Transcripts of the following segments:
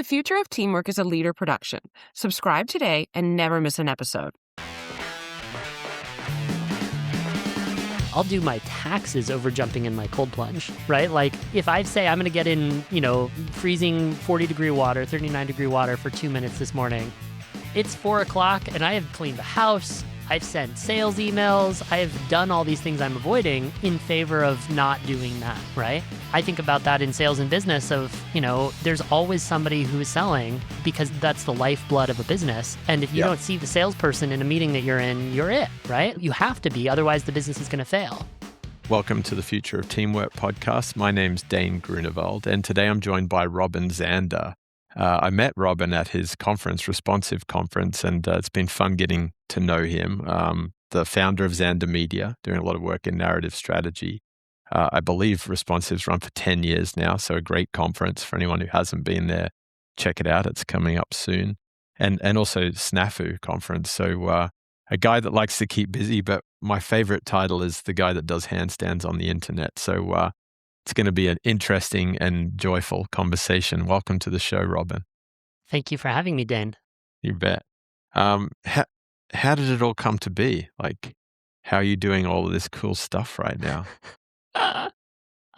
The Future of Teamwork is a Leader production. Subscribe today and never miss an episode. I'll do my taxes over jumping in my cold plunge, right? Like if I say I'm going to get in, freezing 40-degree water, 39-degree water for 2 minutes this morning, it's 4 o'clock and I have cleaned the house, I've sent sales emails, I have done all these things I'm avoiding in favor of not doing that, right? I think about that in sales and business of, there's always somebody who is selling because that's the lifeblood of a business. And if you don't see the salesperson in a meeting that you're in, you're it, right? You have to be, otherwise the business is going to fail. Welcome to the Future of Teamwork podcast. My name's Dane Groeneveld, and today I'm joined by Robin Zander. I met Robin at his conference, Responsive Conference, and it's been fun getting to know him. The founder of Zander Media, doing a lot of work in narrative strategy. I believe Responsive's run for 10 years now, so a great conference for anyone who hasn't been there. Check it out. It's coming up soon. And also Snafu Conference. So a guy that likes to keep busy, but my favorite title is the guy that does handstands on the internet. So it's going to be an interesting and joyful conversation. Welcome to the show, Robin. Thank you for having me, Dan. You bet. How did it all come to be? Like, how are you doing all of this cool stuff right now?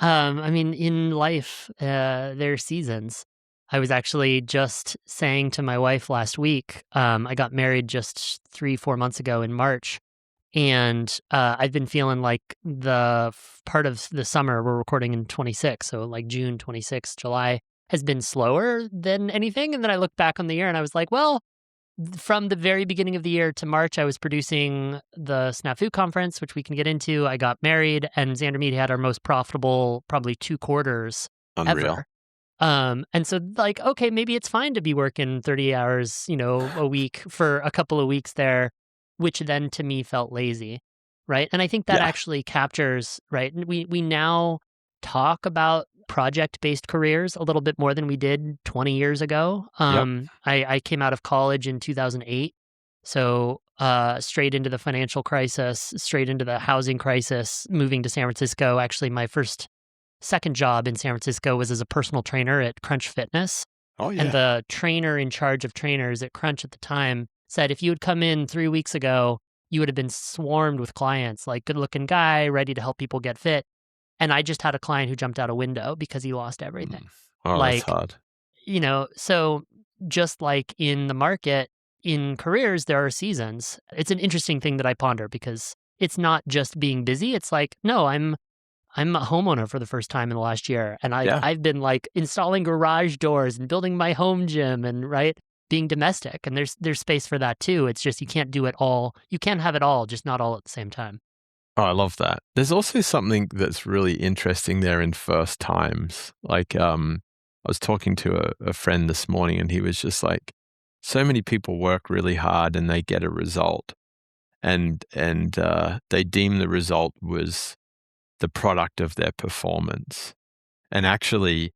In life, there are seasons. I was actually just saying to my wife last week, I got married just 3-4 months ago in March. And I've been feeling like the part of the summer, we're recording in 26, so like June, 26, July, has been slower than anything. And then I looked back on the year and I was like, well, from the very beginning of the year to March, I was producing the Snafu conference, which we can get into. I got married, and Zander Media had our most profitable, probably 2 quarters Unreal. ever. And so like, okay, maybe it's fine to be working 30 hours, a week for a couple of weeks there, which then to me felt lazy, right? And I think that actually captures, right? We now talk about project-based careers a little bit more than we did 20 years ago. I came out of college in 2008, so straight into the financial crisis, straight into the housing crisis, moving to San Francisco. Actually, my second job in San Francisco was as a personal trainer at Crunch Fitness. Oh, yeah. And the trainer in charge of trainers at Crunch at the time said, if you had come in 3 weeks ago, you would have been swarmed with clients, like good-looking guy, ready to help people get fit. And I just had a client who jumped out a window because he lost everything. Oh, that's hard. So just like in the market, in careers, there are seasons. It's an interesting thing that I ponder because it's not just being busy. It's like, no, I'm a homeowner for the first time in the last year. And I've been like installing garage doors and building my home gym and being domestic. And there's space for that too. It's just you can't do it all. You can have it all, just not all at the same time. Oh, I love that. There's also something that's really interesting there in first times. Like, I was talking to a friend this morning and he was just like, so many people work really hard and they get a result. And they deem the result was the product of their performance. And actually,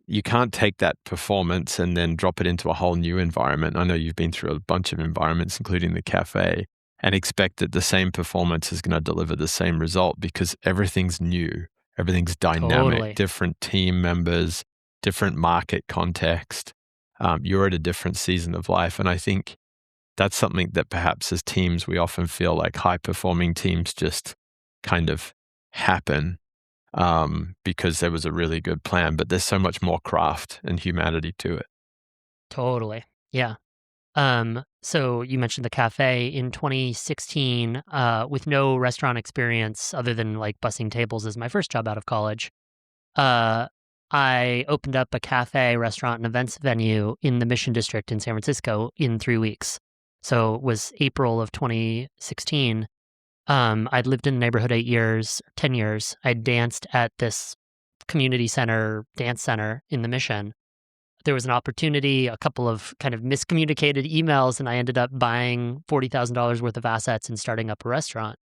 you can't take that performance and then drop it into a whole new environment. I know you've been through a bunch of environments, including the cafe, and expect that the same performance is going to deliver the same result because everything's new, everything's dynamic, Totally. Different team members, different market context. You're at a different season of life. And I think that's something that perhaps as teams, we often feel like high-performing teams just kind of happen because there was a really good plan, but there's so much more craft and humanity to it. Totally. Yeah. So you mentioned the cafe in 2016, with no restaurant experience other than like bussing tables as my first job out of college. I opened up a cafe, restaurant, and events venue in the Mission District in San Francisco in 3 weeks. So it was April of 2016. I'd lived in the neighborhood 10 years. I danced at this community center, dance center in the Mission. There was an opportunity, a couple of kind of miscommunicated emails, and I ended up buying $40,000 worth of assets and starting up a restaurant.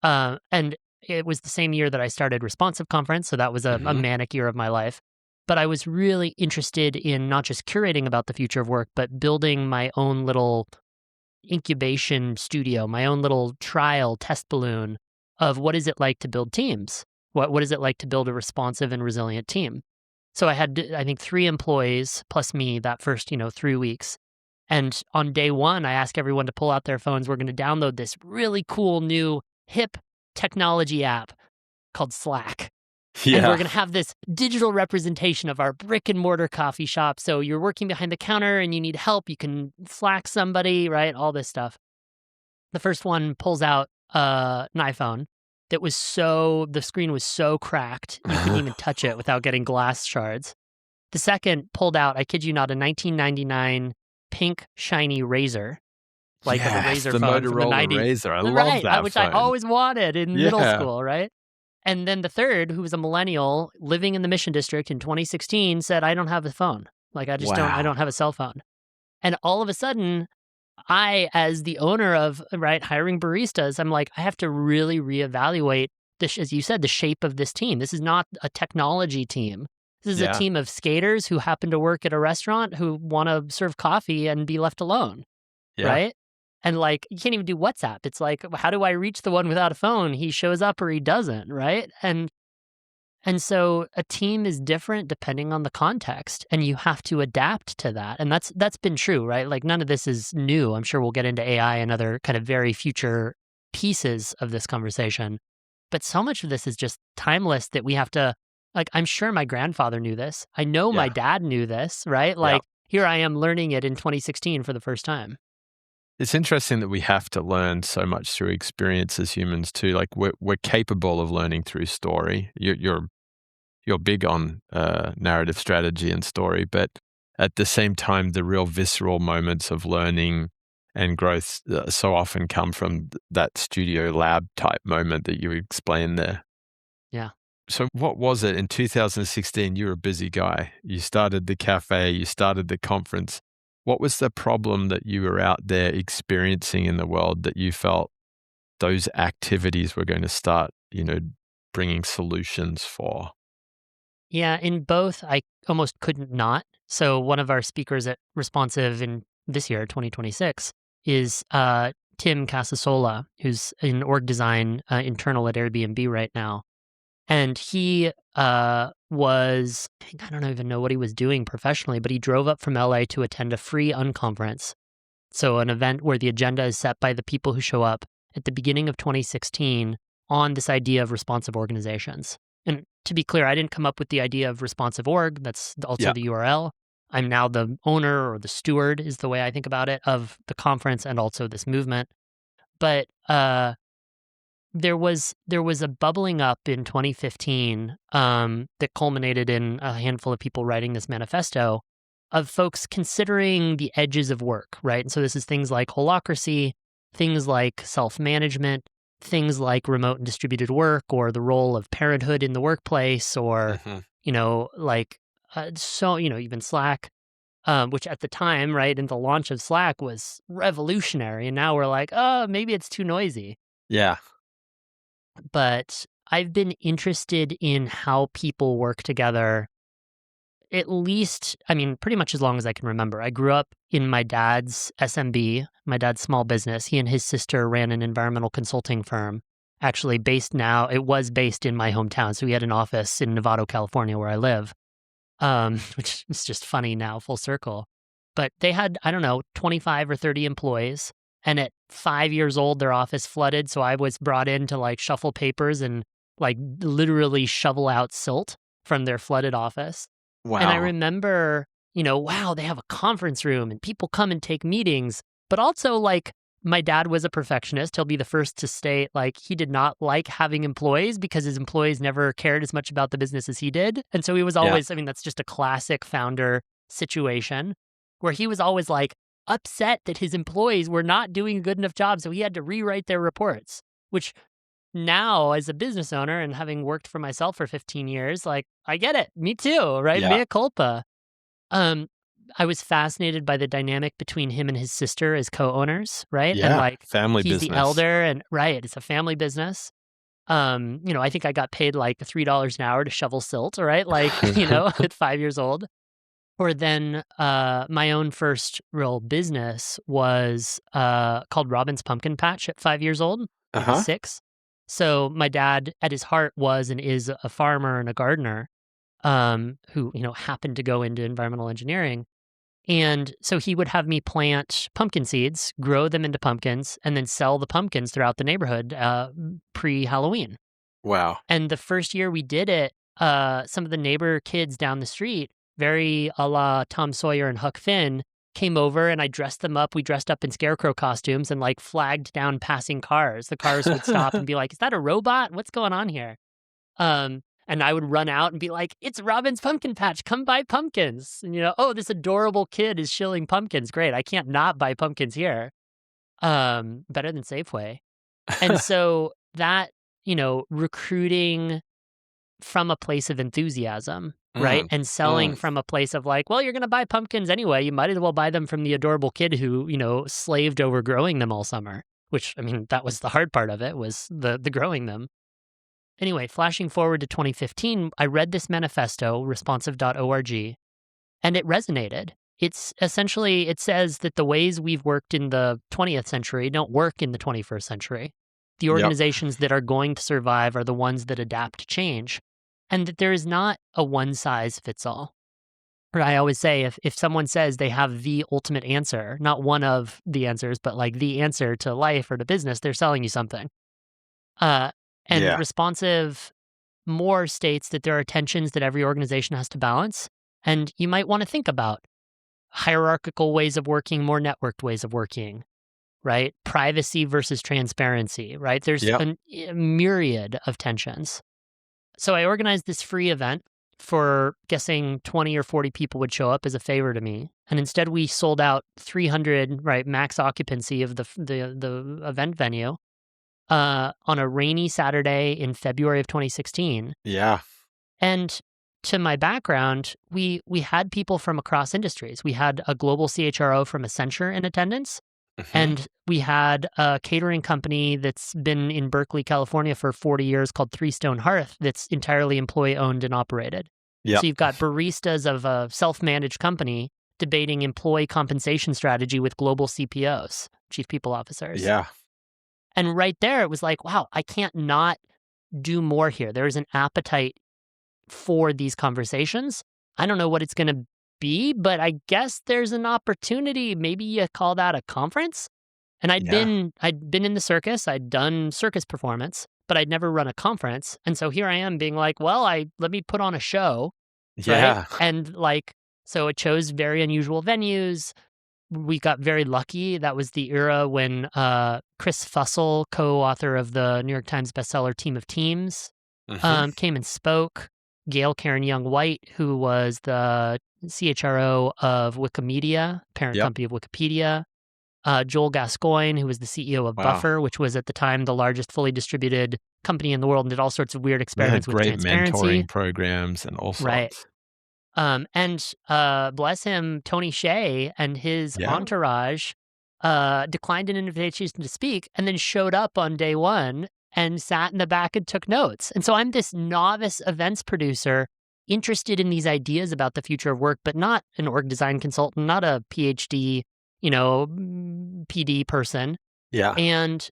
And it was the same year that I started Responsive Conference, so that was a manic year of my life. But I was really interested in not just curating about the future of work, but building my own little incubation studio, my own little trial test balloon of what is it like to build teams? What is it like to build a responsive and resilient team? So I had, I think, 3 employees plus me that first, 3 weeks. And on day 1, I asked everyone to pull out their phones. We're going to download this really cool new hip technology app called Slack. And we're Yeah. going to have this digital representation of our brick and mortar coffee shop. So you're working behind the counter and you need help, you can Slack somebody, right? All this stuff. The first one pulls out an iPhone that was the screen was so cracked, you couldn't even touch it without getting glass shards. The second pulled out, I kid you not, a 1999 pink shiny Razor, like of a Yes, Razor the phone from the Motorola 90s. Razor. I love Right, that which I phone. always wanted in middle Yeah. school, right? And then the third, who was a millennial living in the Mission District in 2016, said, I don't have a phone. Like, I Wow. don't have a cell phone. And all of a sudden, I, as the owner of, right, hiring baristas, I'm like, I have to really reevaluate this, as you said, the shape of this team. This is not a technology team. This is a Yeah. team of skaters who happen to work at a restaurant who want to serve coffee and be left alone, Yeah. right? And like, you can't even do WhatsApp. It's like, how do I reach the one without a phone? He shows up or he doesn't, right? And so a team is different depending on the context, and you have to adapt to that. And that's been true, right? Like, none of this is new. I'm sure we'll get into AI and other kind of very future pieces of this conversation. But so much of this is just timeless that we have to, like, I'm sure my grandfather knew this. I know my Yeah. dad knew this, right? Yeah. Like, here I am learning it in 2016 for the first time. It's interesting that we have to learn so much through experience as humans too. Like we're capable of learning through story. You're big on narrative strategy and story, but at the same time, the real visceral moments of learning and growth so often come from that studio lab type moment that you explained there. Yeah. So what was it in 2016? You were a busy guy. You started the cafe, you started the conference. What was the problem that you were out there experiencing in the world that you felt those activities were going to start, bringing solutions for? Yeah, in both, I almost couldn't not. So one of our speakers at Responsive in this year, 2026, is Tim Casasola, who's in org design internal at Airbnb right now. And he was, I don't even know what he was doing professionally, but he drove up from LA to attend a free unconference. So an event where the agenda is set by the people who show up at the beginning of 2016 on this idea of responsive organizations. And to be clear, I didn't come up with the idea of responsive org. That's also Yeah. the URL. I'm now the owner, or the steward is the way I think about it, of the conference and also this movement. But there was a bubbling up in 2015 that culminated in a handful of people writing this manifesto of folks considering the edges of work, right? And so this is things like holacracy, things like self-management, things like remote and distributed work, or the role of parenthood in the workplace, or Mhm. even Slack, which at the time, right, in the launch of Slack was revolutionary, and now we're like, oh, maybe it's too noisy. Yeah. But I've been interested in how people work together, at least, I mean, pretty much as long as I can remember. I grew up in my dad's SMB, my dad's small business. He and his sister ran an environmental consulting firm, actually it was based in my hometown. So we had an office in Novato, California, where I live, which is just funny now, full circle. But they had, I don't know, 25 or 30 employees. And at 5 years old, their office flooded. So I was brought in to like shuffle papers and like literally shovel out silt from their flooded office. Wow. And I remember, wow, they have a conference room and people come and take meetings. But also, like, my dad was a perfectionist. He'll be the first to state, like, he did not like having employees because his employees never cared as much about the business as he did. And so he was always, I mean, that's just a classic founder situation where he was always like upset that his employees were not doing a good enough job. So he had to rewrite their reports, which now, as a business owner and having worked for myself for 15 years, like, I get it. Me too, right? Yeah. Mea culpa. I was fascinated by the dynamic between him and his sister as co-owners, right? Yeah. And like, Family he's business. the elder, and right, it's a family business. I think I got paid like $3 an hour to shovel silt, right? Like, at 5 years old. Or then my own first real business was called Robin's Pumpkin Patch at 5 years old, maybe 6. So my dad, at his heart, was and is a farmer and a gardener. who, happened to go into environmental engineering. And so he would have me plant pumpkin seeds, grow them into pumpkins, and then sell the pumpkins throughout the neighborhood pre-Halloween. Wow. And the first year we did it, some of the neighbor kids down the street, very a la Tom Sawyer and Huck Finn, came over and I dressed them up. We dressed up in scarecrow costumes and like flagged down passing cars. The cars would stop and be like, "Is that a robot? What's going on here?" And I would run out and be like, "It's Robin's pumpkin patch. Come buy pumpkins." And, "Oh, this adorable kid is shilling pumpkins. Great. I can't not buy pumpkins here." Better than Safeway. And so that, recruiting from a place of enthusiasm, right? And selling from a place of like, well, you're going to buy pumpkins anyway. You might as well buy them from the adorable kid who, slaved over growing them all summer, which, that was the hard part of it, was the growing them. Anyway, flashing forward to 2015, I read this manifesto, responsive.org, and it resonated. It's essentially, it says that the ways we've worked in the 20th century don't work in the 21st century. The organizations that are going to survive are the ones that adapt to change, and that there is not a one-size-fits-all. I always say, if someone says they have the ultimate answer, not one of the answers, but like the answer to life or to business, they're selling you something. And Responsive more states that there are tensions that every organization has to balance, and you might want to think about hierarchical ways of working, more networked ways of working, right? Privacy versus transparency, right? There's a myriad of tensions. So I organized this free event for guessing 20 or 40 people would show up as a favor to me. And instead we sold out 300, right, max occupancy of the event venue on a rainy Saturday in February of 2016. Yeah. And to my background, we had people from across industries. We had a global CHRO from Accenture in attendance. And we had a catering company that's been in Berkeley, California for 40 years called Three Stone Hearth that's entirely employee-owned and operated. Yep. So you've got baristas of a self-managed company debating employee compensation strategy with global CPOs, chief people officers. Yeah. And right there, it was like, wow, I can't not do more here. There is an appetite for these conversations. I don't know what it's going to be, but I guess there's an opportunity. Maybe you call that a conference. And I'd been in the circus. I'd done circus performance, but I'd never run a conference. And so here I am being like, well, let me put on a show. Yeah. Right? And so it chose very unusual venues. We got very lucky. That was the era when Chris Fussell, co-author of the New York Times bestseller Team of Teams, came and spoke. Gail Karen Young-White, who was the CHRO of Wikimedia, parent company of Wikipedia. Joel Gascoigne, who was the CEO of Buffer, which was at the time the largest fully distributed company in the world and did all sorts of weird experiments with transparency. Great mentoring programs and all sorts. Right. And bless him, Tony Hsieh and his entourage declined an invitation to speak and then showed up on day one and sat in the back and took notes. And so I'm this novice events producer interested in these ideas about the future of work, but not an org design consultant, not a PhD, PD person. Yeah. And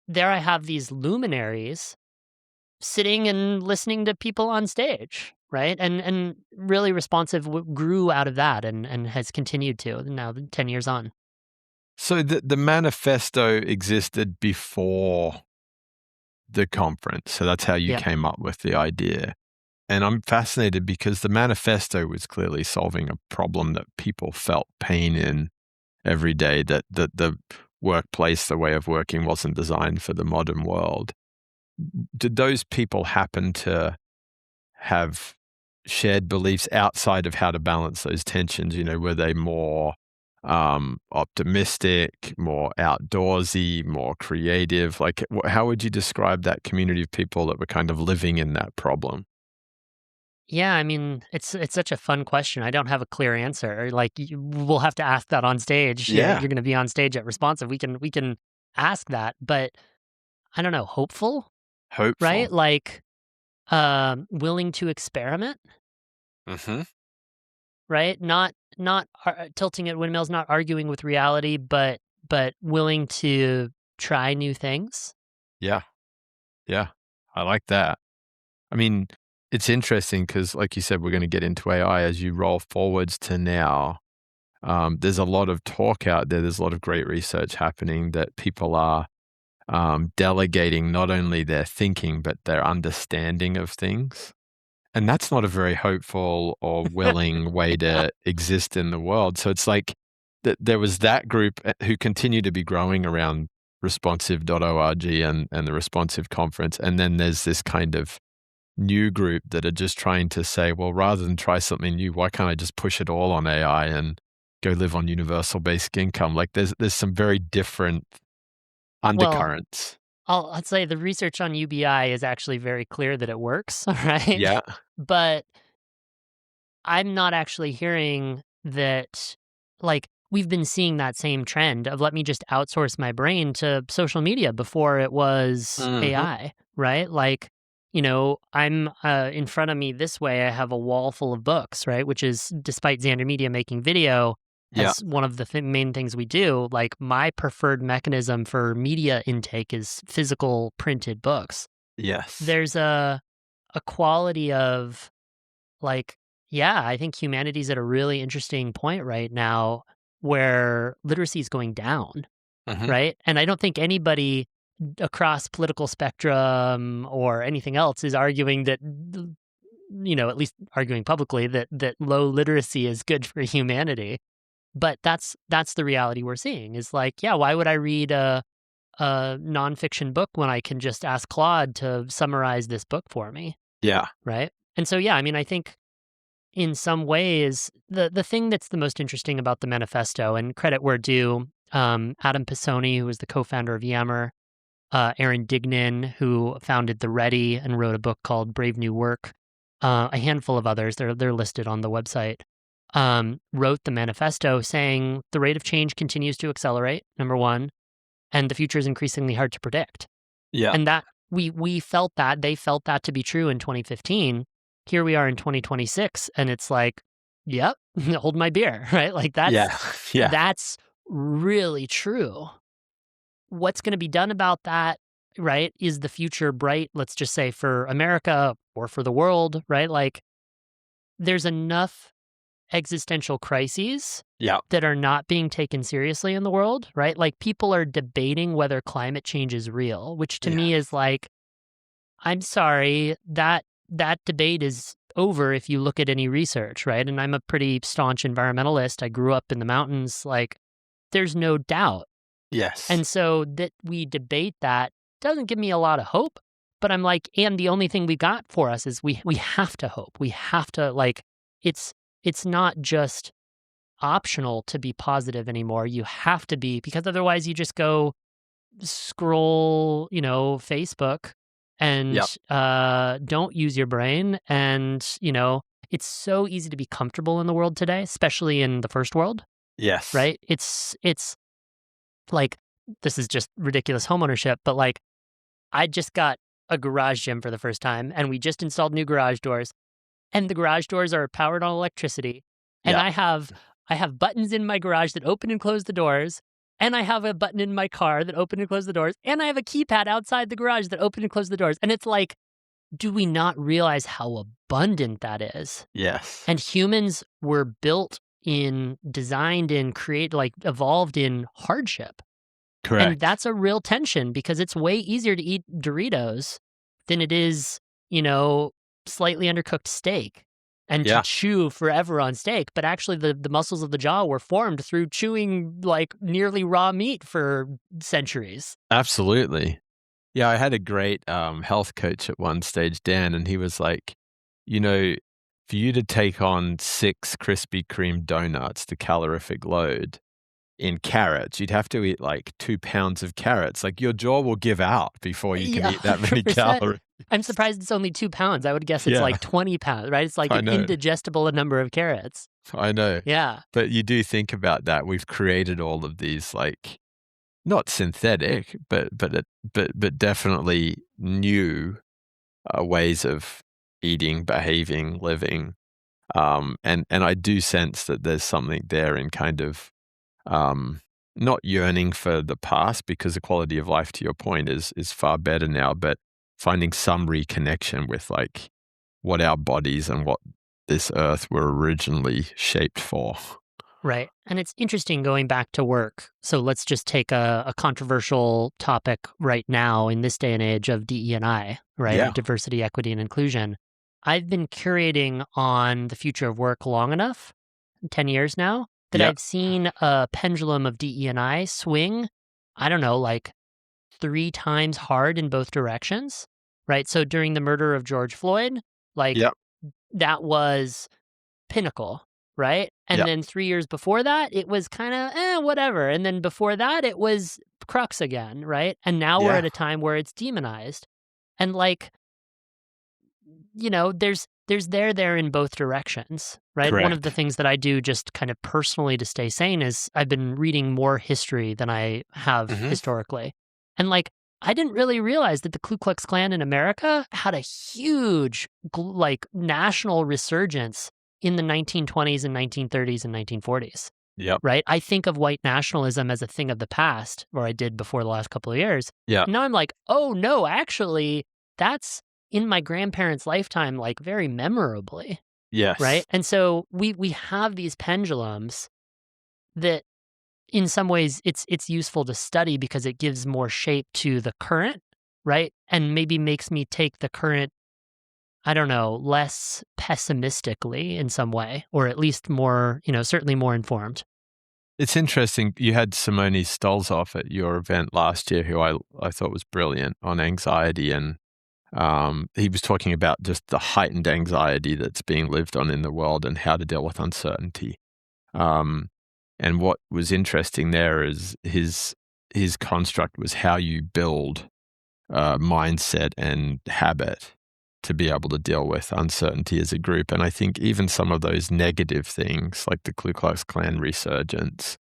there I have these luminaries sitting and listening to people on stage, right? And really Responsive grew out of that and has continued to now 10 years on. So the manifesto existed before the conference. So that's how you came up with the idea. And I'm fascinated because the manifesto was clearly solving a problem that people felt pain in every day, that the workplace, the way of working wasn't designed for the modern world. Did those people happen to have shared beliefs outside of how to balance those tensions? Were they more optimistic, more outdoorsy, more creative? Like, how would you describe that community of people that were kind of living in that problem? Yeah, it's such a fun question. I don't have a clear answer. Like, we'll have to ask that on stage. Yeah. You're going to be on stage at Responsive. We can ask that, but I don't know. Hopeful, right? Like, willing to experiment, right? Not tilting at windmills, not arguing with reality, but willing to try new things. Yeah. I like that. It's interesting because, like you said, we're going to get into AI as you roll forwards to now. There's a lot of talk out there. There's a lot of great research happening that people are delegating not only their thinking, but their understanding of things. And that's not a very hopeful or willing way to exist in the world. So it's like there was that group who continue to be growing around responsive.org and the responsive conference. And then there's this kind of new group that are just trying to say, well, rather than try something new, why can't I just push it all on AI and go live on universal basic income? Like there's some very different undercurrents. I'd say the research on UBI is actually very clear that it works, right? Yeah. But I'm not actually hearing that, like, we've been seeing that same trend of let me just outsource my brain to social media before it was Mhm. AI, right? Like, I'm in front of me this way, I have a wall full of books, right? Which is, despite Zander Media making video Yeah. as one of the main things we do, like, my preferred mechanism for media intake is physical printed books. Yes. There's a quality of, like, yeah, I think humanity's at a really interesting point right now where literacy is going down, Mhm. right? And I don't think anybody across political spectrum or anything else is arguing that, at least arguing publicly that low literacy is good for humanity. But that's the reality we're seeing is like, yeah, why would I read a nonfiction book when I can just ask Claude to summarize this book for me, Yeah. right? And so, yeah, I mean, I think in some ways, the thing that's the most interesting about the manifesto, and credit where due, Adam Pisoni, who was the co-founder of Yammer, Aaron Dignan, who founded The Ready and wrote a book called Brave New Work, a handful of others, they're listed on the website, wrote the manifesto saying the rate of change continues to accelerate, number one, and the future is increasingly hard to predict. Yeah. And that we felt that, they felt that to be true in 2015. Here we are in 2026, and it's like, yep, hold my beer, right? Like Yeah. Yeah. that's really true. What's going to be done about that, right? Is the future bright, let's just say, for America or for the world, right? Like, there's enough existential crises Yeah. that are not being taken seriously in the world, right? Like, people are debating whether climate change is real, which to Yeah. me is like, I'm sorry, that debate is over if you look at any research, right? And I'm a pretty staunch environmentalist. I grew up in the mountains. Like, there's no doubt. Yes. And so that we debate that doesn't give me a lot of hope. But I'm like, and the only thing we got for us is we have to hope. We have to, like, it's not just optional to be positive anymore. You have to be, because otherwise you just go scroll, Facebook and don't use your brain. And, it's so easy to be comfortable in the world today, especially in the first world, Yes. right? It's like, this is just ridiculous homeownership, but like, I just got a garage gym for the first time, and we just installed new garage doors, and the garage doors are powered on electricity. And Yeah. I have buttons in my garage that open and close the doors, and I have a button in my car that open and close the doors, and I have a keypad outside the garage that open and close the doors. And it's like, do we not realize how abundant that is? Yes. And humans were designed in, evolved in hardship. Correct. And that's a real tension, because it's way easier to eat Doritos than it is, slightly undercooked steak and to chew forever on steak. But actually the muscles of the jaw were formed through chewing like nearly raw meat for centuries. Absolutely. Yeah, I had a great health coach at one stage, Dan, and he was like, for you to take on 6 Krispy Kreme donuts, the calorific load, in carrots, you'd have to eat like 2 pounds of carrots. Like, your jaw will give out before you can eat that many 100%. calories. I'm surprised it's only 2 pounds. I would guess it's like 20 pounds, right? It's like I an know. indigestible number of carrots. I know. Yeah. But you do think about that. We've created all of these, like, not synthetic, but definitely new ways of eating, behaving, living. And I do sense that there's something there in kind of not yearning for the past, because the quality of life, to your point, is far better now, but finding some reconnection with like what our bodies and what this earth were originally shaped for. Right. And it's interesting going back to work. So let's just take a controversial topic right now in this day and age of DE&I, right? Yeah. Of diversity, equity, and inclusion. I've been curating on the future of work long enough, 10 years now, that Yeah. I've seen a pendulum of DE&I swing, I don't know, like 3 times hard in both directions, right? So during the murder of George Floyd, like Yeah. that was pinnacle, right? Yeah. And then 3 years before that, it was kind of whatever. And then before that, it was crux again, right? And now we're Yeah. at a time where it's demonized. And like, there's there in both directions, right? One of the Correct. things that I do just kind of personally to stay sane is I've been reading more history than I have Mhm. historically. And like, I didn't really realize that the Ku Klux Klan in America had a huge like national resurgence in the 1920s and 1930s and 1940s, Yep. right? I think of white nationalism as a thing of the past, or I did before the last couple of years. Yeah. And now I'm like, oh no, actually, that's in my grandparents' lifetime, like very memorably, Yes. right? And so we have these pendulums that in some ways it's useful to study because it gives more shape to the current, right? And maybe makes me take the current, I don't know, less pessimistically in some way, or at least more, certainly more informed. It's interesting. You had Simone Stolzoff at your event last year, who I thought was brilliant on anxiety, and he was talking about just the heightened anxiety that's being lived on in the world and how to deal with uncertainty. And what was interesting there is his construct was how you build mindset and habit to be able to deal with uncertainty as a group. And I think even some of those negative things, like the Ku Klux Klan resurgence,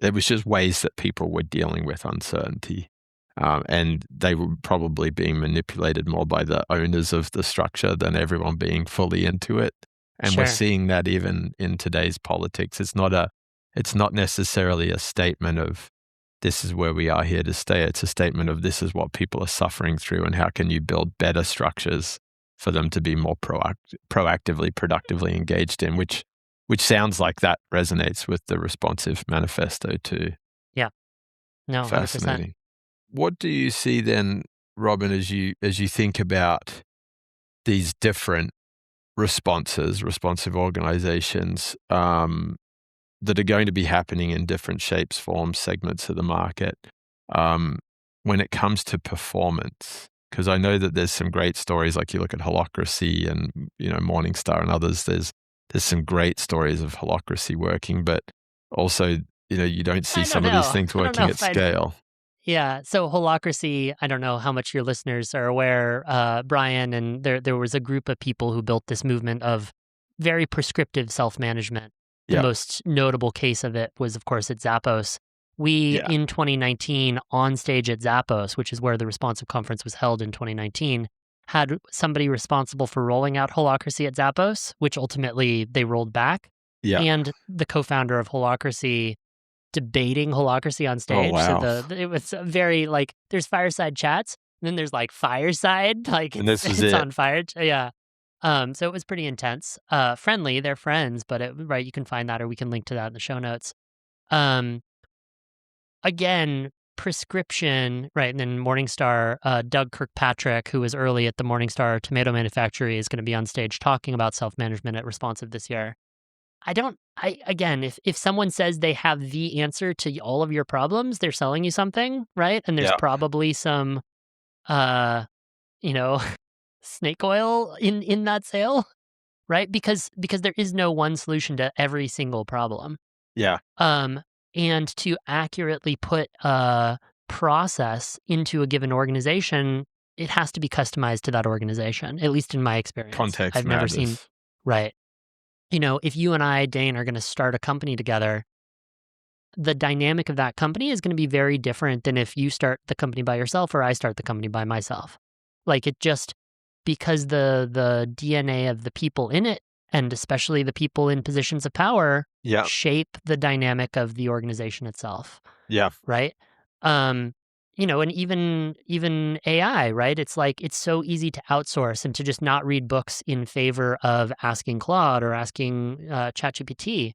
there was just ways that people were dealing with uncertainty. And they were probably being manipulated more by the owners of the structure than everyone being fully into it. And we're Sure. seeing that even in today's politics. It's not necessarily a statement of this is where we are here to stay. It's a statement of this is what people are suffering through and how can you build better structures for them to be more proactively, productively engaged in, which sounds like that resonates with the responsive manifesto too. Yeah. No, 100%. Fascinating. What do you see then, Robin, as you think about these different responsive organizations that are going to be happening in different shapes, forms, segments of the market when it comes to performance? Because I know that there's some great stories, like you look at Holacracy and Morningstar and others. There's some great stories of Holacracy working, but also you don't see some of these things working at scale. Yeah. So Holacracy, I don't know how much your listeners are aware, Brian, and there was a group of people who built this movement of very prescriptive self-management. The Yeah. most notable case of it was, of course, at Zappos. We, Yeah. in 2019, on stage at Zappos, which is where the Responsive Conference was held in 2019, had somebody responsible for rolling out Holacracy at Zappos, which ultimately they rolled back. Yeah. And the co-founder of Holacracy debating Holacracy on stage. wow. So it was very like there's fireside chats, and then there's like fireside, like And this was it's it. on fire. Yeah. So it was pretty intense. Friendly, they're friends, but right, you can find that or we can link to that in the show notes. Again, prescription, right? And then Morningstar, Doug Kirkpatrick, who was early at the Morningstar tomato manufactory, is going to be on stage talking about self-management at Responsive this year. Again, if someone says they have the answer to all of your problems, they're selling you something, right? And there's Yeah. probably some, snake oil in that sale, right? Because there is no one solution to every single problem. Yeah. And to accurately put a process into a given organization, it has to be customized to that organization, at least in my experience. Context I've never matters. seen, right. If you and I, Dane, are going to start a company together, the dynamic of that company is going to be very different than if you start the company by yourself or I start the company by myself. Like it just, because the DNA of the people in it, and especially the people in positions of power, Yeah. shape the dynamic of the organization itself. Yeah. Right? and even AI, right? It's like it's so easy to outsource and to just not read books in favor of asking Claude or asking ChatGPT.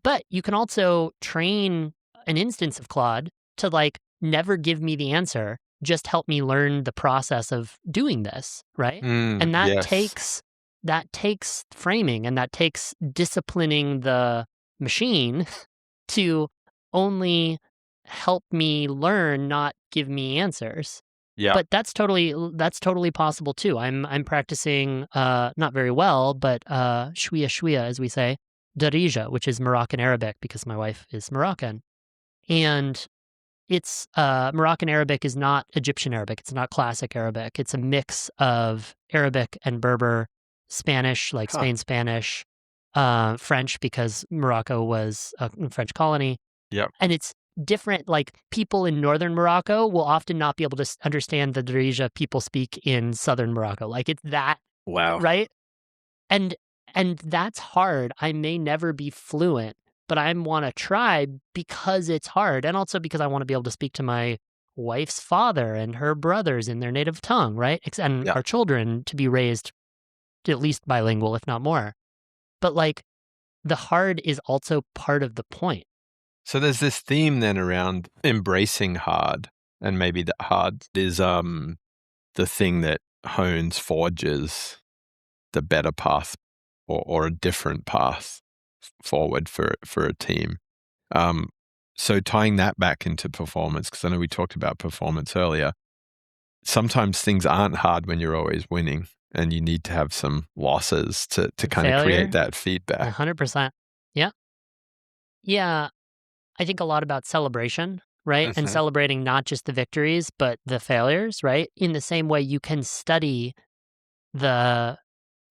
But you can also train an instance of Claude to like never give me the answer, just help me learn the process of doing this, right? And Yes. that takes framing, and that takes disciplining the machine to only help me learn, not give me answers. Yeah. But that's totally possible too. I'm practicing not very well, but shwiya shwiya, as we say, darija, which is Moroccan Arabic because my wife is Moroccan. And it's Moroccan Arabic is not Egyptian Arabic. It's not classic Arabic. It's a mix of Arabic and Berber, Spanish, like Huh. Spain Spanish, French because Morocco was a French colony, Yep. and it's different. Like people in northern Morocco will often not be able to understand the Darija people speak in southern Morocco. Like it's that, Wow. right? And and that's hard. I may never be fluent, but I want to try because it's hard, and also because I want to be able to speak to my wife's father and her brothers in their native tongue, right? And Yeah. our children to be raised at least bilingual, if not more. But like the hard is also part of the point. So there's this theme then around embracing hard, and maybe that hard is the thing that forges the better path or a different path forward for a team. Um, so tying that back into performance, because I know we talked about performance earlier. Sometimes things aren't hard when you're always winning, and you need to have some losses to kind of create Failure, that feedback. 100%. Yeah. Yeah. I think a lot about celebration, right? And Hmm. celebrating not just the victories, but the failures, right? In the same way, you can study the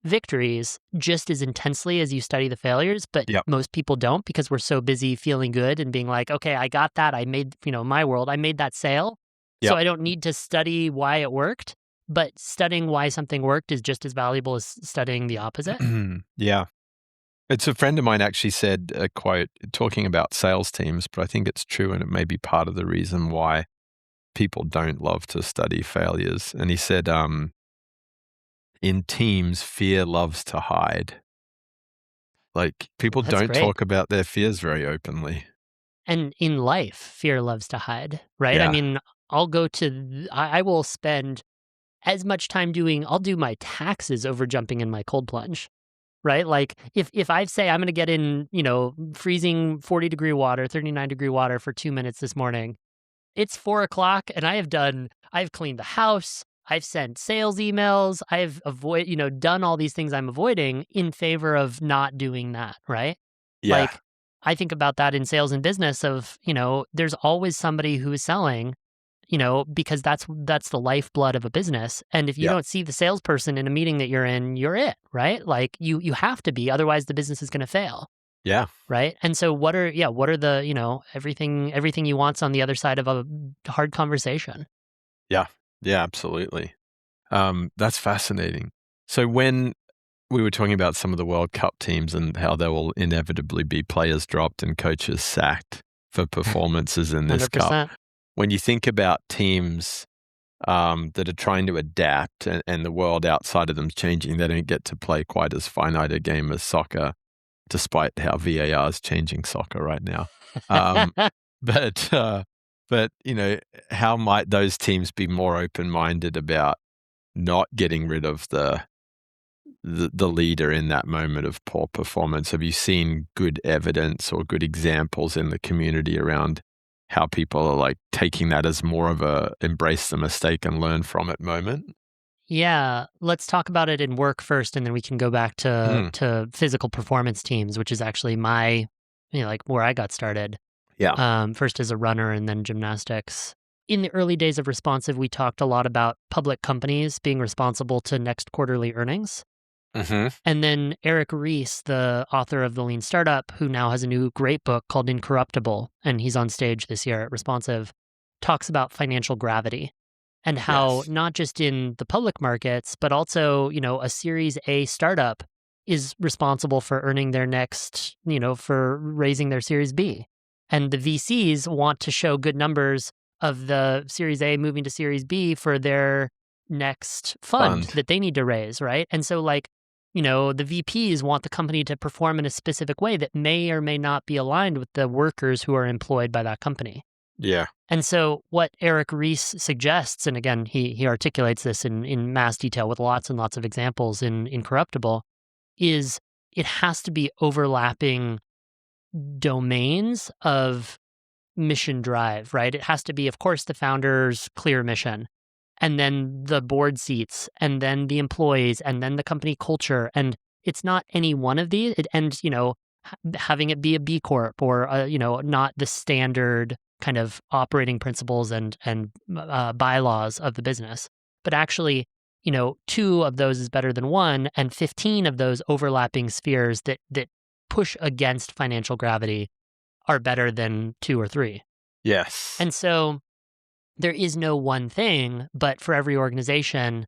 victories just as intensely as you study the failures, but Yep. most people don't because we're so busy feeling good and being like, okay, I got that. I made, my world, I made that sale. So Yep. I don't need to study why it worked, but studying why something worked is just as valuable as studying the opposite. Yeah. It's a friend of mine actually said a quote talking about sales teams, but I think it's true, and it may be part of the reason why people don't love to study failures. And he said, in teams, fear loves to hide. Like people That's don't great. talk about their fears very openly. And in life, fear loves to hide, right? I Yeah. mean, I will spend as much time I'll do my taxes over jumping in my cold plunge, right? Like if I say I'm going to get in, freezing 40-degree water, 39-degree water for 2 minutes this morning, it's 4 o'clock and I've cleaned the house. I've sent sales emails. Done all these things I'm avoiding in favor of not doing that, right? Yeah. Like, I think about that in sales and business of, there's always somebody who is selling, because that's the lifeblood of a business. And if you Yeah. don't see the salesperson in a meeting that you're in, you're it, right? Like you have to be, otherwise the business is going to fail, Yeah. right? And so what are the, everything you want's on the other side of a hard conversation. Yeah. Yeah. Absolutely. That's fascinating. So when we were talking about some of the World Cup teams and how there will inevitably be players dropped and coaches sacked for performances in this cup, 100%. when you think about teams that are trying to adapt and the world outside of them's changing, they don't get to play quite as finite a game as soccer, despite how VAR is changing soccer right now. Um, but but how might those teams be more open-minded about not getting rid of the leader in that moment of poor performance? Have you seen good evidence or good examples in the community around how people are like taking that as more of a embrace the mistake and learn from it moment? Yeah, let's talk about it in work first, and then we can go back to Mm, physical performance teams, which is actually my, like where I got started. yeah. First as a runner and then gymnastics. In the early days of Responsive, we talked a lot about public companies being responsible to next quarterly earnings. Hmm. And then Eric Ries, the author of The Lean Startup, who now has a new great book called Incorruptible, and he's on stage this year at Responsive, talks about financial gravity and how Yes. not just in the public markets, but also, a Series A startup is responsible for earning their next, for raising their Series B. And the VCs want to show good numbers of the Series A moving to Series B for their next fund that they need to raise, right? And so like, the VPs want the company to perform in a specific way that may or may not be aligned with the workers who are employed by that company. Yeah. And so what Eric Ries suggests, and again, he articulates this in mass detail with lots and lots of examples in Incorruptible, is it has to be overlapping domains of mission drive, right? It has to be, of course, the founder's clear mission, and then the board seats, and then the employees, and then the company culture. And it's not any one of these. Having it be a B Corp or, not the standard kind of operating principles and bylaws of the business, but actually, 2 of those is better than 1, and 15 of those overlapping spheres that push against financial gravity are better than 2 or 3. Yes. And so there is no one thing, but for every organization,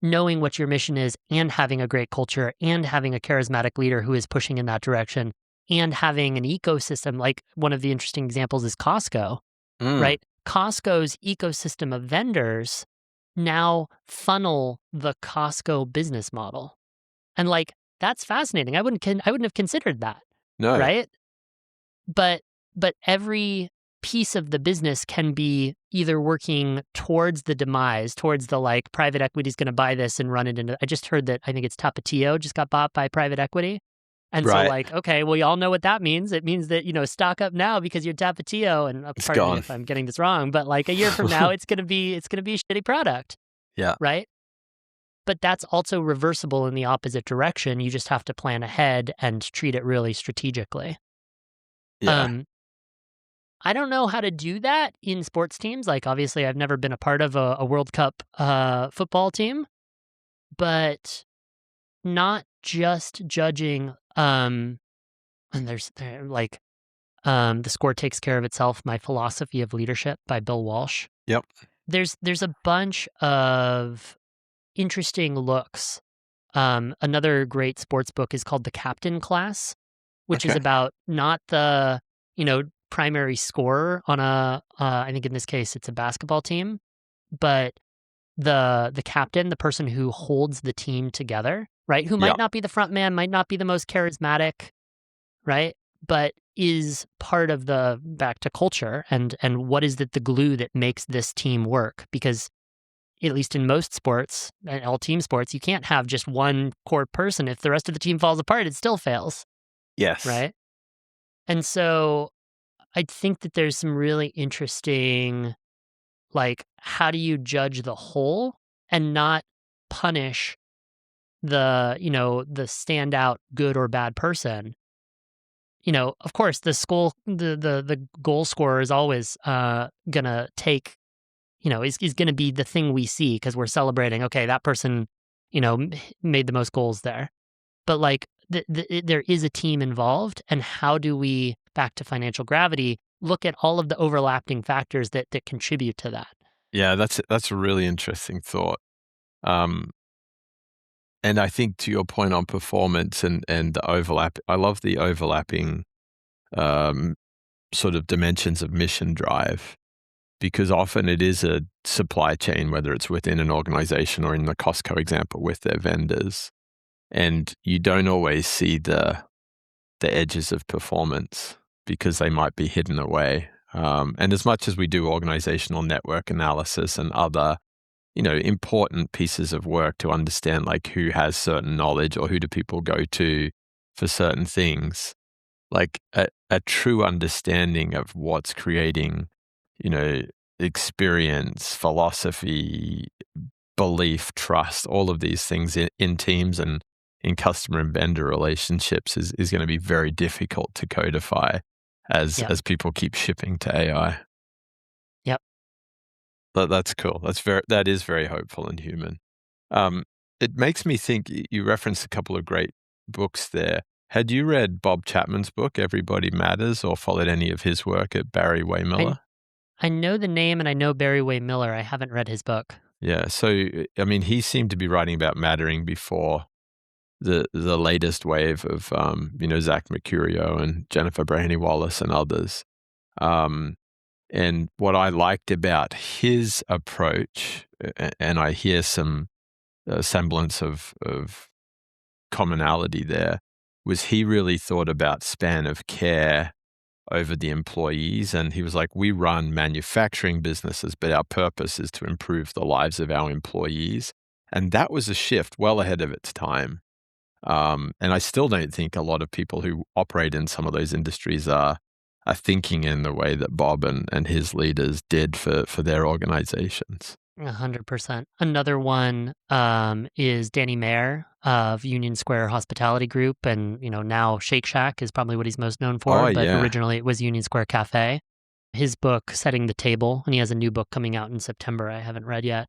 knowing what your mission is and having a great culture and having a charismatic leader who is pushing in that direction and having an ecosystem, like one of the interesting examples is Costco, right? Costco's ecosystem of vendors now funnel the Costco business model. And like, that's fascinating. I wouldn't have considered that. No. Right? But every piece of the business can be either working towards the demise, towards the like private equity is going to buy this and run it into. I just heard that I think it's Tapatio just got bought by private equity. And so like, okay, well, you all know what that means. It means that, stock up now because you're Tapatio, and pardon me if I'm getting this wrong, but like a year from now, it's going to be a shitty product. Yeah. Right. But that's also reversible in the opposite direction. You just have to plan ahead and treat it really strategically. Yeah. I don't know how to do that in sports teams. Like, obviously, I've never been a part of a World Cup football team, but not just judging. And there's like, The Score Takes Care of Itself, My Philosophy of Leadership by Bill Walsh. Yep. There's a bunch of interesting looks. Another great sports book is called The Captain Class, which is about not the, primary scorer on I think in this case it's a basketball team, but the captain, the person who holds the team together, right? Who might not be the front man, might not be the most charismatic, right? But is part of the back to culture and what is the glue that makes this team work? Because at least in most sports, and all team sports, you can't have just one core person. If the rest of the team falls apart, it still fails. Yes. Right? And so I think that there's some really interesting, like, how do you judge the whole and not punish the standout good or bad person? Of course, the goal scorer is always gonna take, is gonna be the thing we see because we're celebrating. Okay, that person, made the most goals there. But like, there is a team involved, and how do we, back to financial gravity, look at all of the overlapping factors that contribute to that? Yeah, that's a really interesting thought. And I think to your point on performance and the overlap, I love the overlapping sort of dimensions of mission drive, because often it is a supply chain, whether it's within an organization or in the Costco example with their vendors. And you don't always see the edges of performance because they might be hidden away. And as much as we do organizational network analysis and other, important pieces of work to understand like who has certain knowledge or who do people go to for certain things, like a true understanding of what's creating, experience, philosophy, belief, trust, all of these things in teams and in customer and vendor relationships is going to be very difficult to codify as people keep shipping to AI. Yep. That's cool. That is very hopeful and human. It makes me think, you referenced a couple of great books there. Had you read Bob Chapman's book, Everybody Matters, or followed any of his work at Barry Waymiller? I know the name and I know Barry Waymiller. I haven't read his book. Yeah. So, I mean, he seemed to be writing about mattering before the latest wave of, Zach Mercurio and Jennifer Brahaney Wallace and others. And what I liked about his approach, and I hear some semblance of commonality there, was he really thought about span of care over the employees. And he was like, we run manufacturing businesses, but our purpose is to improve the lives of our employees. And that was a shift well ahead of its time. And I still don't think a lot of people who operate in some of those industries are thinking in the way that Bob and his leaders did for their organizations. 100%. Another one is Danny Mayer of Union Square Hospitality Group, and now Shake Shack is probably what he's most known for. Oh, but yeah. originally it was Union Square Cafe. His book, Setting the Table, and he has a new book coming out in September. I haven't read yet,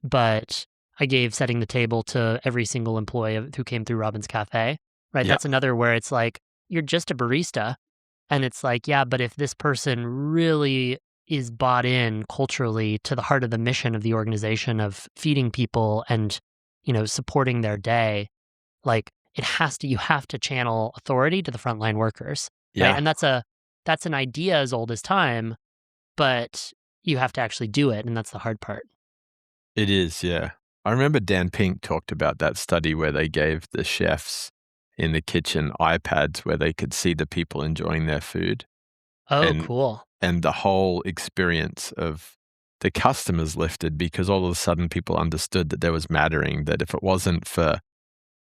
but I gave Setting the Table to every single employee who came through Robin's Cafe. Right? Yeah. That's another where it's like you're just a barista, and it's like, yeah, but if this person really is bought in culturally to the heart of the mission of the organization of feeding people and, supporting their day, like you have to channel authority to the frontline workers. Yeah. Right? And that's an idea as old as time, but you have to actually do it. And that's the hard part. It is, yeah. I remember Dan Pink talked about that study where they gave the chefs in the kitchen iPads where they could see the people enjoying their food. Oh, cool. And the whole experience of the customers lifted because all of a sudden people understood that there was mattering, that if it wasn't for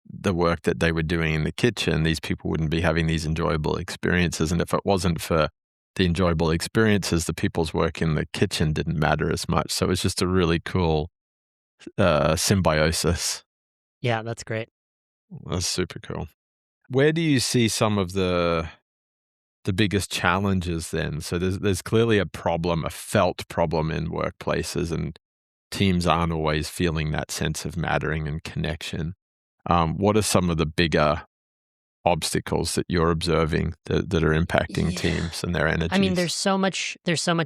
the work that they were doing in the kitchen, these people wouldn't be having these enjoyable experiences. And if it wasn't for the enjoyable experiences, the people's work in the kitchen didn't matter as much. So it was just a really cool symbiosis. Yeah, that's great. That's super cool. Where do you see some of the biggest challenges then? So there's clearly a felt problem in workplaces, and teams aren't always feeling that sense of mattering and connection. What are some of the bigger obstacles that you're observing that are impacting teams and their energies? I mean, there's so much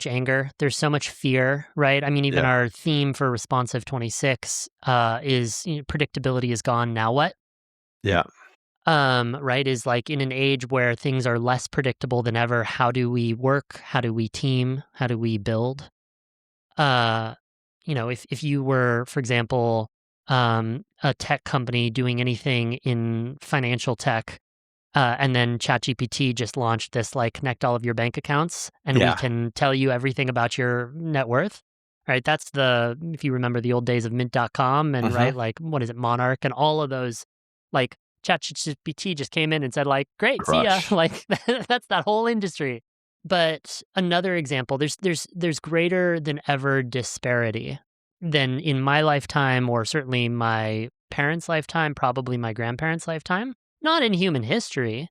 anger, there's so much fear, right? I mean, even our theme for Responsive 26 is predictability is gone, now what? Yeah. Right, is like in an age where things are less predictable than ever, how do we work? How do we team? How do we build? If you were, for example, a tech company doing anything in financial tech, and then ChatGPT just launched this, like, connect all of your bank accounts and we can tell you everything about your net worth, right? That's if you remember the old days of mint.com and, right, like, what is it, Monarch and all of those, like, ChatGPT just came in and said, like, great, see ya. Like, that's that whole industry. But another example, there's greater than ever disparity than in my lifetime, or certainly my parents' lifetime, probably my grandparents' lifetime. Not in human history,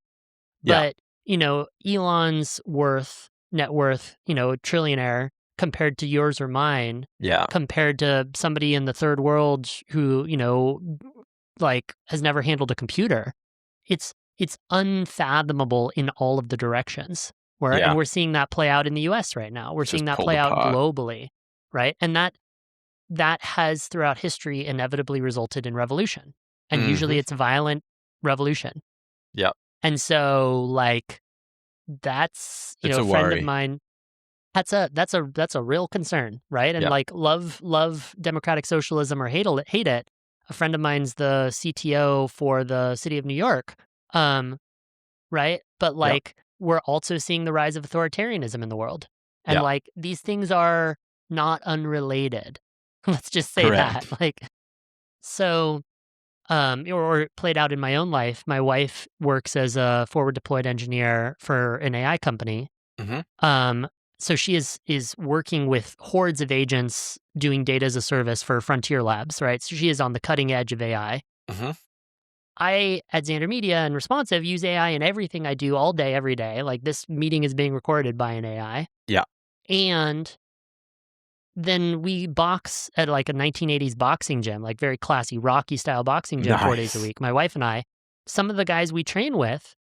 but, Elon's net worth, trillionaire compared to yours or mine, compared to somebody in the third world who, like, has never handled a computer. It's unfathomable in all of the directions. And we're seeing that play out in the US right now. We're seeing that play out globally, right? And that has throughout history inevitably resulted in revolution. And usually it's violent revolution. Yeah. And so, like, that's, a friend worry. of mine, that's a real concern, right? And like, love democratic socialism or hate it. A friend of mine's the CTO for the city of New York. Right? But, like, we're also seeing the rise of authoritarianism in the world. And like, these things are not unrelated. Let's just say that. Like, so or it played out in my own life. My wife works as a forward deployed engineer for an AI company. So she is working with hordes of agents doing data as a service for frontier labs, right? So she is on the cutting edge of AI. I, at Zander Media and Responsive, use AI in everything I do all day, every day. Like, this meeting is being recorded by an AI. Yeah. And then we box at, like, a 1980s boxing gym, like very classy, Rocky-style boxing gym, 4 days a week. My wife and I, some of the guys we train with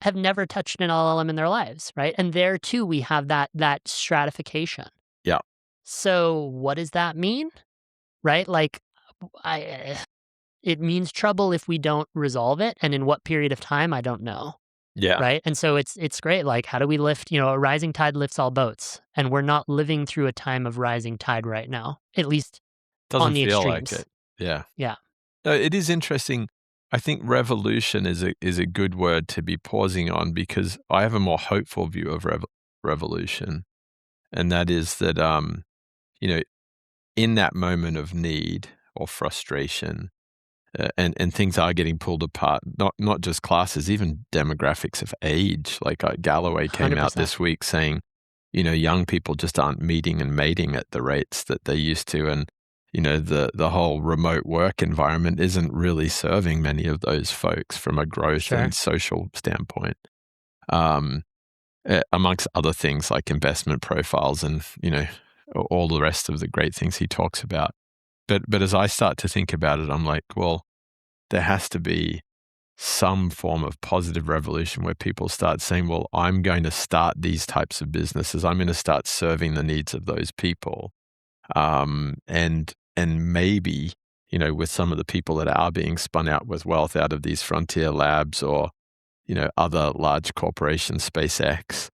have never touched an LLM in their lives, right? And there, too, we have that stratification. Yeah. So what does that mean, right? Like, it means trouble if we don't resolve it. And in what period of time, I don't know. Yeah. right? And so it's great. Like, how do we lift? A rising tide lifts all boats, and we're not living through a time of rising tide right now, at least on Doesn't the feel like extremes. it. Yeah. Yeah, No, it is interesting. I think revolution is a good word to be pausing on because I have a more hopeful view of revolution, and that is that you know, in that moment of need or frustration, and things are getting pulled apart, not just classes, even demographics of age. Like Galloway came out 100%. this week saying, young people just aren't meeting and mating at the rates that they used to, and the whole remote work environment isn't really serving many of those folks from a growth Sure. and social standpoint. Um, Amongst other things like investment profiles and all the rest of the great things he talks about. But as I start to think about it, I'm like, well, there has to be some form of positive revolution where people start saying, well, I'm going to start these types of businesses. I'm going to start serving the needs of those people. And maybe, with some of the people that are being spun out with wealth out of these frontier labs or, other large corporations, SpaceX,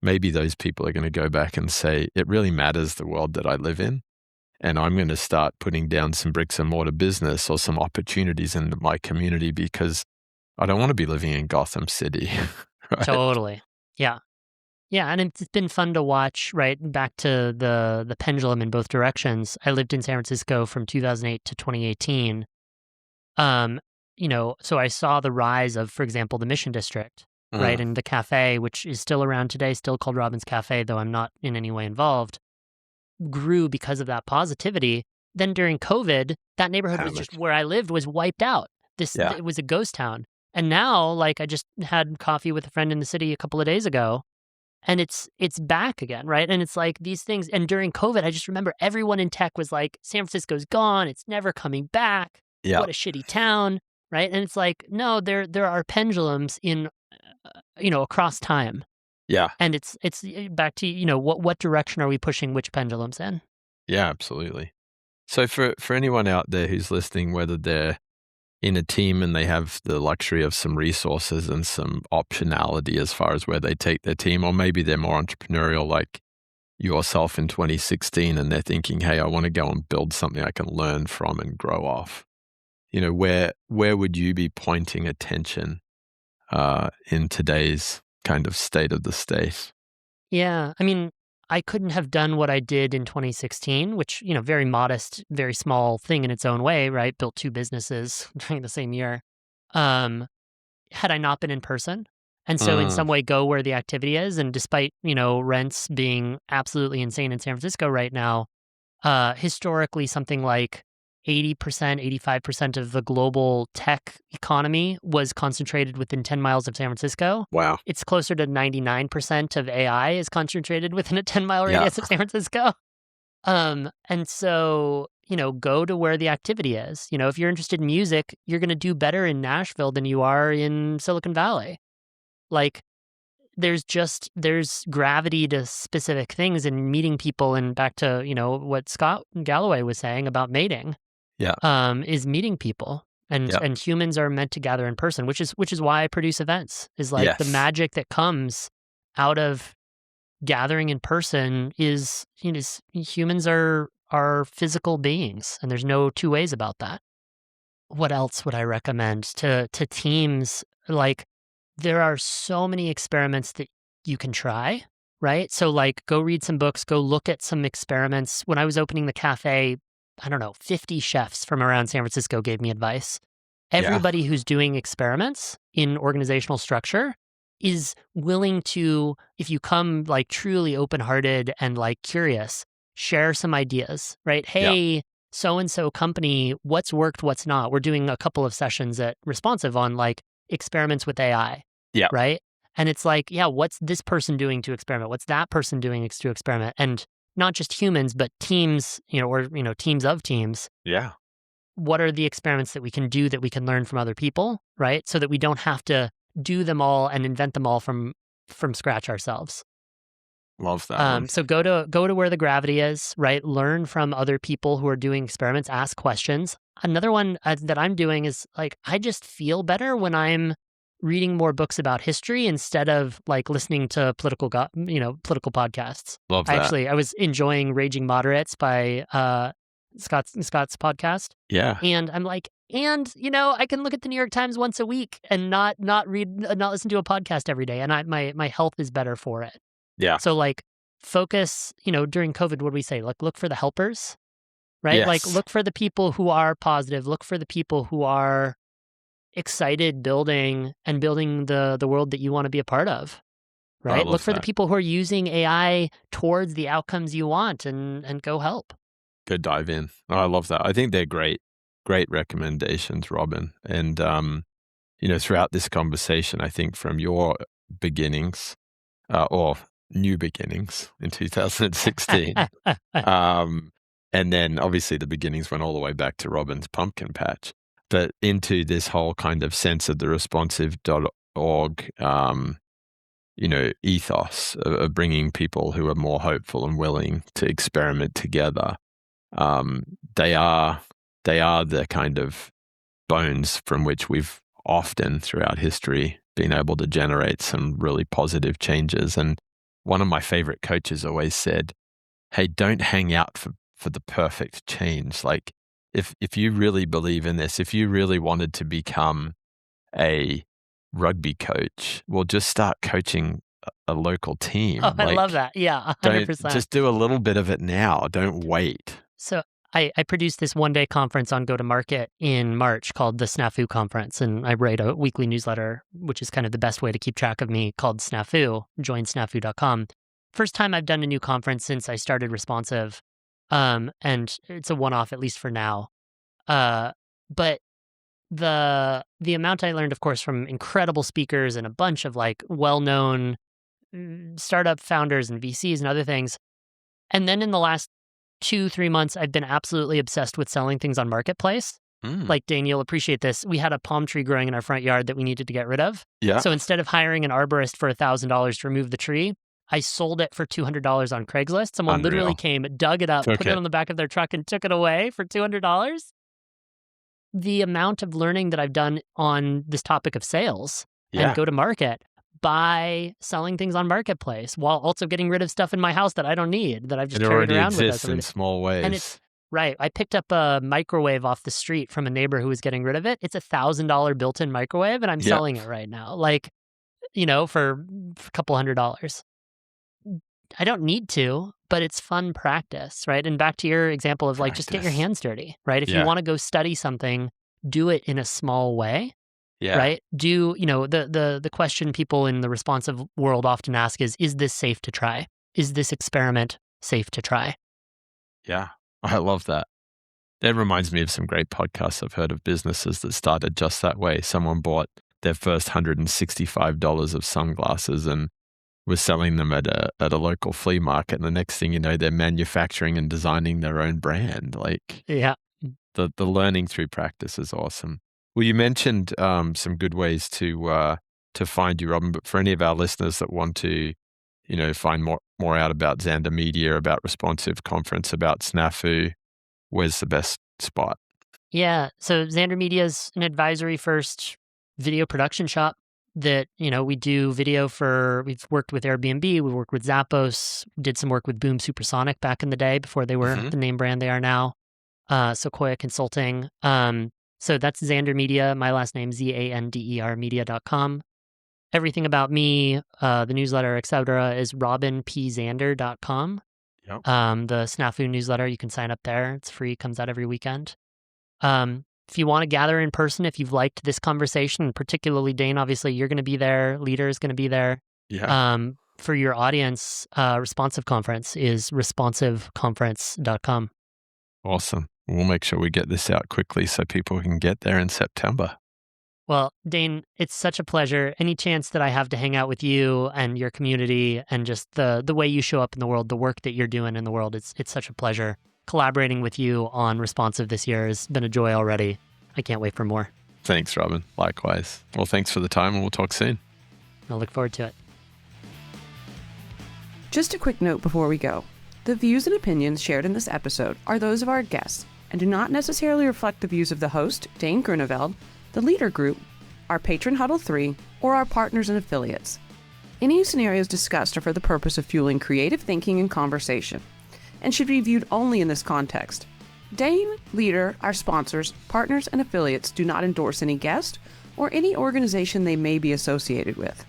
maybe those people are going to go back and say, it really matters the world that I live in. And I'm going to start putting down some bricks and mortar business or some opportunities in my community because I don't want to be living in Gotham City, right? Totally. Yeah. Yeah, and it's been fun to watch, right? Back to the pendulum in both directions. I lived in San Francisco from 2008 to 2018. Um, so I saw the rise of, for example, the Mission District, right? Mm, And the cafe, which is still around today, still called Robin's Cafe, though I'm not in any way involved, grew because of that positivity. Then during COVID, that neighborhood was just hammered. where I lived was wiped out. Yeah. It was a ghost town. And now, like, I just had coffee with a friend in the city a couple of days ago, and it's back again, right? And it's like these things. And during COVID, I just remember everyone in tech was like, San Francisco's gone, it's never coming back, Yeah. what a shitty town, right? And it's like, no, there are pendulums in across time. Yeah. And it's back to, what direction are we pushing which pendulums in? Yeah, absolutely. So for anyone out there who's listening, whether they're in a team and they have the luxury of some resources and some optionality as far as where they take their team, or maybe they're more entrepreneurial like yourself in 2016 and they're thinking, hey, I want to go and build something I can learn from and grow off. Where would you be pointing attention in today's kind of state of the state? Yeah, I mean, I couldn't have done what I did in 2016, which, very modest, very small thing in its own way, right? Built two businesses during the same year. Um, had I not been in person. And so in Mm, some way go where the activity is. And despite, rents being absolutely insane in San Francisco right now, historically something like 80%, 85% of the global tech economy was concentrated within 10 miles of San Francisco. wow. It's closer to 99% of AI is concentrated within a 10-mile Yeah. radius of San Francisco. And so, go to where the activity is. If you're interested in music, you're going to do better in Nashville than you are in Silicon Valley. Like, there's gravity to specific things and meeting people, and back to, what Scott Galloway was saying about mating, Yeah. is meeting people. And Yeah. and humans are meant to gather in person, which is why I produce events. Is like the Yes. magic that comes out of gathering in person is, humans are physical beings, and there's no two ways about that. What else would I recommend to teams? Like, there are so many experiments that you can try, right? So, like, go read some books, go look at some experiments. When I was opening the cafe, I don't know, 50 chefs from around San Francisco gave me advice. Yeah. Everybody who's doing experiments in organizational structure is willing to, if you come like truly open-hearted and like curious, share some ideas, right? Yeah. Hey, so and so company, what's worked, what's not. We're doing a couple of sessions at Responsive on like experiments with AI, Yeah. right? And it's like, yeah, what's this person doing to experiment? What's that person doing to experiment? And not just humans, but teams, or teams of teams. Yeah. What are the experiments that we can do that we can learn from other people, right? So that we don't have to do them all and invent them all from scratch ourselves. Love that one. So go to where the gravity is, right? Learn from other people who are doing experiments. Ask questions. Another one that I'm doing is like, I just feel better when I'm reading more books about history instead of like listening to political podcasts. Love that. I was enjoying Raging Moderates by Scott's podcast. Yeah. And I'm like, I can look at the New York Times once a week and not listen to a podcast every day. And my health is better for it. Yeah. So like focus, during COVID, what do we say? Like look for the helpers, right? Yes. Like look for the people who are positive, look for the people who are excited building the world that you want to be a part of, right? Look for the people who are using AI towards the outcomes you want and go help. Go dive in. Oh, I love that. I think they're great recommendations, Robin. And, throughout this conversation, I think from your beginnings or new beginnings in 2016, and then obviously the beginnings went all the way back to Robin's pumpkin patch, but into this whole kind of sense of the responsive.org, ethos of bringing people who are more hopeful and willing to experiment together. They are the kind of bones from which we've often throughout history been able to generate some really positive changes. And one of my favorite coaches always said, hey, don't hang out for the perfect change. Like if you really believe in this, if you really wanted to become a rugby coach, well, just start coaching a local team. Oh, I love that. Yeah, 100%. Just do a little bit of it now. Don't wait. So I produced this one-day conference on go-to-market in March called the Snafu Conference, and I write a weekly newsletter, which is kind of the best way to keep track of me, called Snafu, join snafu.com. First time I've done a new conference since I started Responsive, and it's a one-off, at least for now. But the amount I learned, of course, from incredible speakers and a bunch of like well-known startup founders and VCs and other things. And then in the last 2-3 months, I've been absolutely obsessed with selling things on Marketplace. Like, Dane, you'll appreciate this. We had a palm tree growing in our front yard that we needed to get rid of. Yeah. So instead of hiring an arborist for $1,000 to remove the tree, I sold it for $200 on Craigslist. Someone literally came, dug it up, put it on the back of their truck and took it away for $200. The amount of learning that I've done on this topic of sales and go to market by selling things on Marketplace while also getting rid of stuff in my house that I don't need, that I've just carried around with us. It already exists in small ways. And it's right. I picked up a microwave off the street from a neighbor who was getting rid of it. It's $1,000 built-in microwave, and I'm selling it right now, like, for a couple $100. I don't need to, but it's fun practice, right? And back to your example of like, just get your hands dirty, right? If you want to go study something, do it in a small way. Yeah. Right? The question people in the responsive world often ask is this safe to try? Is this experiment safe to try? Yeah, I love that. That reminds me of some great podcasts I've heard of businesses that started just that way. Someone bought their first $165 of sunglasses and was selling them at a local flea market. And the next thing you know, they're manufacturing and designing their own brand. Like, the learning through practice is awesome. Well, you mentioned some good ways to find you, Robin, but for any of our listeners that want to, find more out about Zander Media, about Responsive Conference, about Snafu, where's the best spot? Yeah, so Zander Media is an advisory-first video production shop that, we do video we've worked with Airbnb, we worked with Zappos, did some work with Boom Supersonic back in the day before they were the name brand they are now, Sequoia Consulting. So that's Zander Media, my last name, Zander media.com. Everything about me, the newsletter, etc., is robinpzander.com. Yep. The Snafu newsletter, you can sign up there. It's free, comes out every weekend. If you want to gather in person, if you've liked this conversation, particularly Dane, obviously you're going to be there, Leader is going to be there. Yeah. For your audience, Responsive Conference is responsiveconference.com. Awesome. We'll make sure we get this out quickly so people can get there in September. Well, Dane, it's such a pleasure. Any chance that I have to hang out with you and your community and just the way you show up in the world, the work that you're doing in the world, it's such a pleasure. Collaborating with you on Responsive this year has been a joy already. I can't wait for more. Thanks, Robin. Likewise. Well, thanks for the time, and we'll talk soon. I look forward to it. Just a quick note before we go. The views and opinions shared in this episode are those of our guests and do not necessarily reflect the views of the host, Dane Groeneveld, the Leader Group, our Patron Huddle 3, or our partners and affiliates. Any scenarios discussed are for the purpose of fueling creative thinking and conversation, and should be viewed only in this context. Dane, Leader, our sponsors, partners, and affiliates do not endorse any guest or any organization they may be associated with.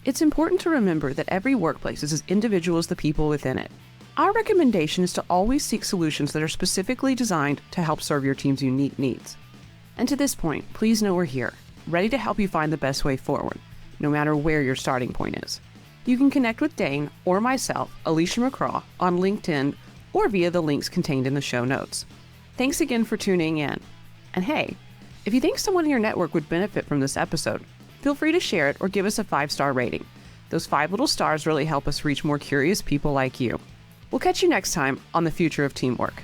It's important to remember that every workplace is as individual as the people within it. Our recommendation is to always seek solutions that are specifically designed to help serve your team's unique needs. And to this point, please know we're here, ready to help you find the best way forward, no matter where your starting point is. You can connect with Dane or myself, Alicia McCraw, on LinkedIn or via the links contained in the show notes. Thanks again for tuning in. And hey, if you think someone in your network would benefit from this episode, feel free to share it or give us a 5-star rating. Those 5 little stars really help us reach more curious people like you. We'll catch you next time on The Future of Teamwork.